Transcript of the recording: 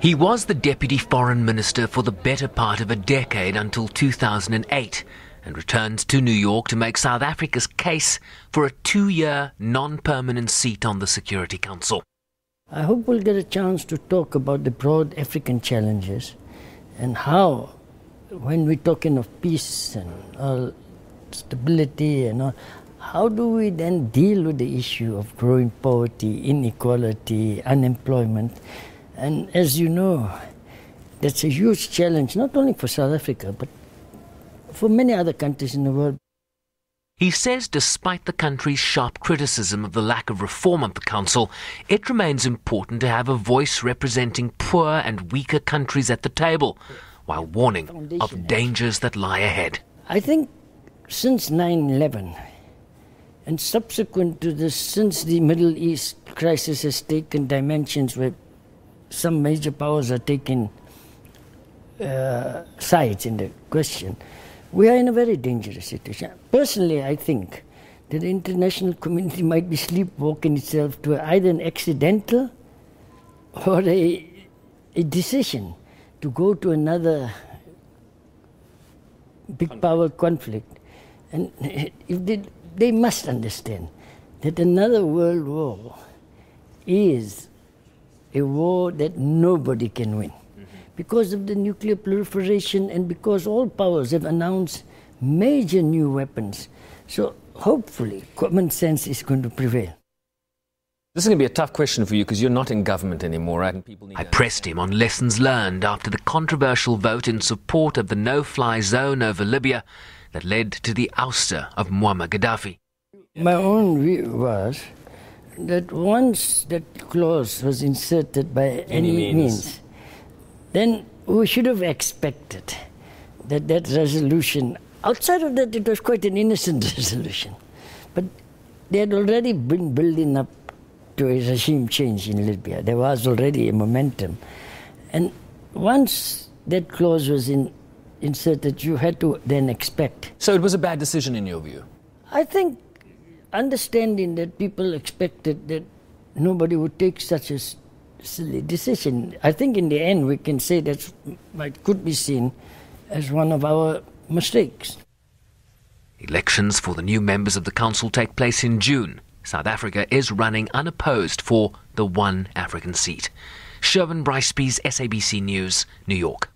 He was the Deputy Foreign Minister for the better part of a decade until 2008 and returned to New York to make South Africa's case for a 2-year non-permanent seat on the Security Council. I hope we'll get a chance to talk about the broad African challenges and how, when we're talking of peace and stability and all, how do we then deal with the issue of growing poverty, inequality, unemployment? And as you know, that's a huge challenge, not only for South Africa, but for many other countries in the world. He says despite the country's sharp criticism of the lack of reform of the Council, it remains important to have a voice representing poor and weaker countries at the table, while warning of dangers that lie ahead. I think since 9/11, and subsequent to this, since the Middle East crisis has taken dimensions where some major powers are taking sides in the question, we are in a very dangerous situation. Personally, I think that the international community might be sleepwalking itself to either an accidental or a decision to go to another big power conflict. And if they must understand that another world war is a war that nobody can win. Because of the nuclear proliferation and because all powers have announced major new weapons. So hopefully common sense is going to prevail. This is going to be a tough question for you because you're not in government anymore, right? And I pressed him on lessons learned after the controversial vote in support of the no-fly zone over Libya that led to the ouster of Muammar Gaddafi. My own view was that once that clause was inserted by any means, then we should have expected that that resolution, outside of that it was quite an innocent resolution, but they had already been building up to a regime change in Libya. There was already a momentum. And once that clause was inserted, you had to then expect. So it was a bad decision in your view? I think understanding that people expected that nobody would take such a silly decision. I think in the end we can say that could be seen as one of our mistakes. Elections for the new members of the Council take place in June. South Africa is running unopposed for the one African seat. Bryce-Pease, SABC News, New York.